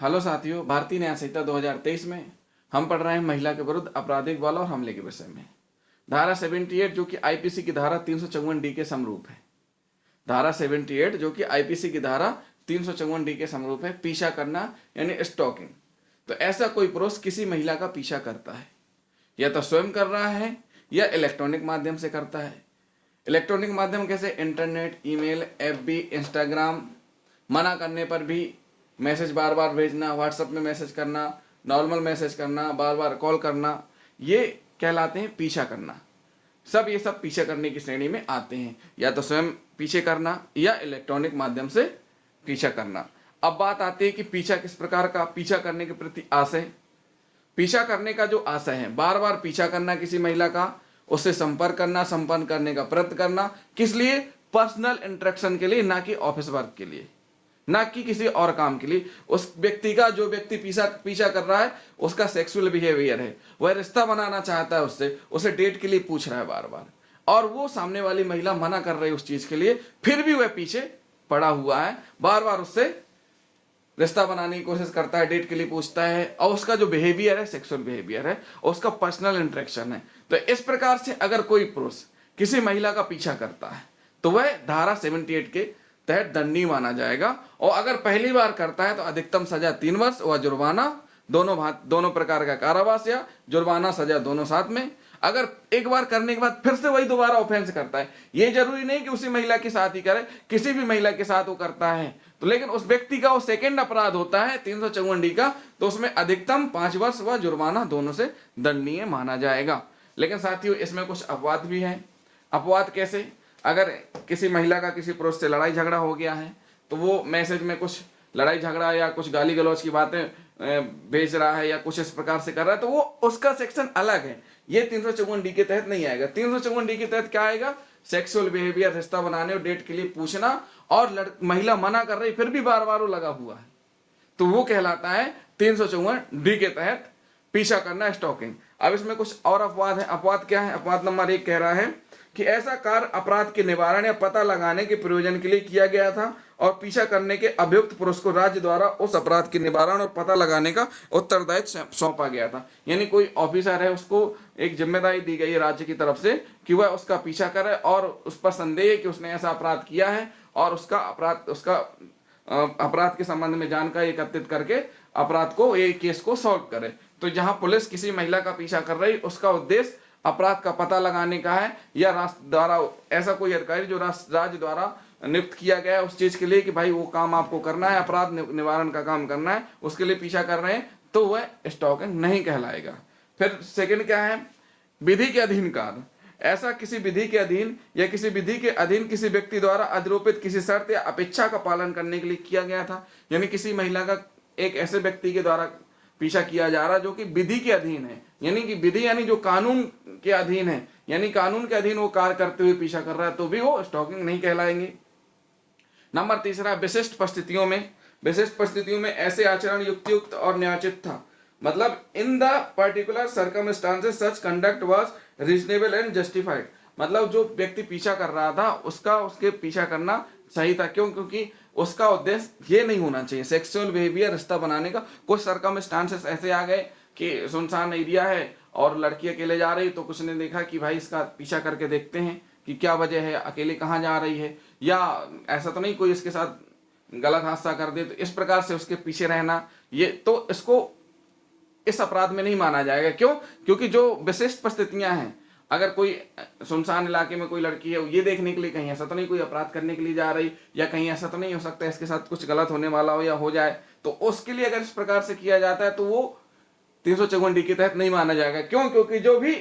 Hello साथियों, भारतीय न्याय संहिता 2023 में हम पढ़ रहे हैं महिला के विरुद्ध आपराधिक बल और हमले के विषय में। धारा 78 जो कि आईपीसी की धारा 354 डी के समरूप है। धारा 78 जो कि आईपीसी की धारा 354 डी के समरूप है, पीछा करना यानी स्टॉकिंग। तो ऐसा कोई पुरुष किसी महिला का पीछा करता है, या तो स्वयं कर रहा है या इलेक्ट्रॉनिक माध्यम से करता है। इलेक्ट्रॉनिक माध्यम कैसे? इंटरनेट, ईमेल, एफबी, इंस्टाग्राम, मना करने पर भी मैसेज बार बार भेजना, व्हाट्सएप में मैसेज करना, नॉर्मल मैसेज करना, बार बार कॉल करना, ये कहलाते हैं पीछा करना। ये सब पीछा करने की श्रेणी में आते हैं, या तो स्वयं पीछे करना या इलेक्ट्रॉनिक माध्यम से पीछा करना। अब बात आती है कि पीछा किस प्रकार का, पीछा करने के प्रति आशय। पीछा करने का जो आशय है, बार बार पीछा करना किसी महिला का, उससे संपर्क करना, संपन्न करने का प्रयत्न करना, किस लिए? पर्सनल इंटरेक्शन के लिए, ना कि ऑफिस वर्क के लिए, ना कि किसी और काम के लिए। उस व्यक्ति का, जो व्यक्ति पीछा कर रहा है, उसका सेक्सुअल बिहेवियर है, वह रिश्ता बनाना चाहता है उससे, उसे डेट के लिए पूछ रहा है बार बार, और वो सामने वाली महिला मना कर रही है उस चीज के लिए, फिर भी वह पीछे पड़ा हुआ है, बार बार उससे रिश्ता बनाने की कोशिश करता है, डेट के लिए पूछता है, और उसका जो बिहेवियर है सेक्सुअल बिहेवियर है, उसका पर्सनल इंटरेक्शन है। तो इस प्रकार से अगर कोई पुरुष किसी महिला का पीछा करता है तो वह धारा 78 के तहत दंडनीय माना जाएगा। और अगर पहली बार करता है तो अधिकतम सजा 3 वर्ष व जुर्माना, दोनों प्रकार का कारावास या जुर्माना सजा दोनों साथ में। अगर एक बार करने के बाद फिर से वही दोबारा ऑफेंस करता है, ये जरूरी नहीं कि उसी महिला के साथ ही करे, किसी भी महिला के साथ वो करता है तो, लेकिन उस व्यक्ति का वो सेकंड अपराध होता है 354 डी का, तो उसमें अधिकतम 5 वर्ष व जुर्माना दोनों से दंडनीय माना जाएगा। लेकिन साथियों, इसमें कुछ अपवाद भी हैं। अपवाद कैसे? अगर किसी महिला का किसी पुरुष से लड़ाई झगड़ा हो गया है, तो वो मैसेज में कुछ लड़ाई झगड़ा या कुछ गाली गलौज की बातें भेज रहा है या कुछ इस प्रकार से कर रहा है, तो वो उसका सेक्शन अलग है, ये 354 डी के तहत नहीं आएगा। 354 डी के तहत क्या आएगा? सेक्सुअल बिहेवियर, रिश्ता बनाने और डेट के लिए पूछना, और महिला मना कर रही फिर भी बार बार वो लगा हुआ है, तो वो कहलाता है 354 डी के तहत पीछा करना, स्टॉकिंग। अब इसमें कुछ और अपवाद है। अपवाद क्या है? अपवाद नंबर 1 कह रहा है कि ऐसा कार्य अपराध के निवारण या पता लगाने के प्रयोजन के लिए किया गया था और पीछा करने के अभियुक्त पुरुष को राज्य द्वारा उस अपराध के निवारण और पता लगाने का उत्तरदायित्व सौंपा गया था। यानी कोई ऑफिसर है, उसको एक जिम्मेदारी दी गई है राज्य की तरफ से कि वह उसका पीछा करे, और उस पर संदेह है कि उसने ऐसा अपराध किया है, और उसका अपराध के संबंध में जानकारी एकत्रित करके अपराध को, ये केस को सॉल्व करे। तो जहां पुलिस किसी महिला का पीछा कर रही, उसका उद्देश्य अपराध का पता लगाने का है, या राष्ट्र द्वारा ऐसा कोई अधिकारी जो राज्य द्वारा नियुक्त किया गया है उस चीज के लिए कि भाई वो काम आपको करना है, अपराध निवारण का काम करना है, उसके लिए पीछा कर रहे हैं, तो वह स्टॉकिंग नहीं कहलाएगा। फिर सेकंड क्या है? विधि के अधीन कार्य। ऐसा किसी विधि के अधीन या किसी विधि के अधीन किसी व्यक्ति द्वारा अधिरोपित किसी शर्त या अपेक्षा का पालन करने के लिए किया गया था। यानी किसी महिला का एक ऐसे व्यक्ति के द्वारा पीछा किया जा रहा जो कि विधि के अधीन है, यानी कि विधि यानी जो कानून के अधीन है, यानी कानून के अधीन वो कार्य करते हुए पीछा कर रहा है, तो भी वो स्टॉकिंग नहीं कहलाएंगे। नंबर तीसरा, विशिष्ट परिस्थितियों में। विशिष्ट परिस्थितियों में ऐसे आचरण युक्तियुक्त और न्यायोचित था, मतलब in the particular circumstances such conduct was reasonable and justified. मतलब जो व्यक्ति पीछा कर रहा था उसके पीछा करना सही था। क्यों? क्योंकि उसका उद्देश्य ये नहीं होना चाहिए सेक्सुअल बिहेवियर, रिश्ता बनाने का। कुछ सर्कमस्टांसेस ऐसे आ गए कि सुनसान एरिया है और लड़की अकेले जा रही, तो कुछ ने देखा कि भाई इसका पीछा करके देखते हैं कि क्या वजह है, अकेले कहाँ जा रही है, या ऐसा तो नहीं कोई इसके साथ गलत हादसा कर दे, तो इस प्रकार से उसके पीछे रहना, ये तो इसको इस अपराध में नहीं माना जाएगा। क्यों? क्योंकि जो विशिष्ट परिस्थितियां हैं, अगर कोई सुनसान इलाके में कोई लड़की है, ये देखने के लिए कहीं ऐसा तो नहीं कोई अपराध करने के लिए जा रही, या कहीं ऐसा तो नहीं हो सकता इसके साथ कुछ गलत होने वाला हो या हो जाए, तो उसके लिए अगर इस प्रकार से किया जाता है तो वो 354 डी के तहत नहीं माना जाएगा। क्यों? क्योंकि जो भी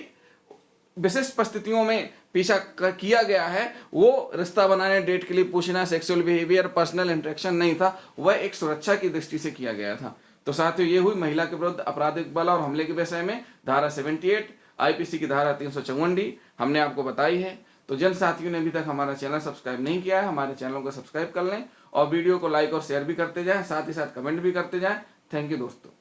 विशिष्ट परिस्थितियों में पीछा किया गया है वो रिश्ता बनाने, डेट के लिए पूछना, सेक्सुअल बिहेवियर, पर्सनल इंटरेक्शन नहीं था, वह एक सुरक्षा की दृष्टि से किया गया था। तो साथियों, ये हुई महिला के विरुद्ध आपराधिक बल और हमले के विषय में धारा 78 आईपीसी की धारा 354 डी हमने आपको बताई है। तो जिन साथियों ने अभी तक हमारा चैनल सब्सक्राइब नहीं किया है, हमारे चैनल को सब्सक्राइब कर लें और वीडियो को लाइक और शेयर भी करते जाएं, साथ ही साथ कमेंट भी करते जाएं। थैंक यू दोस्तों।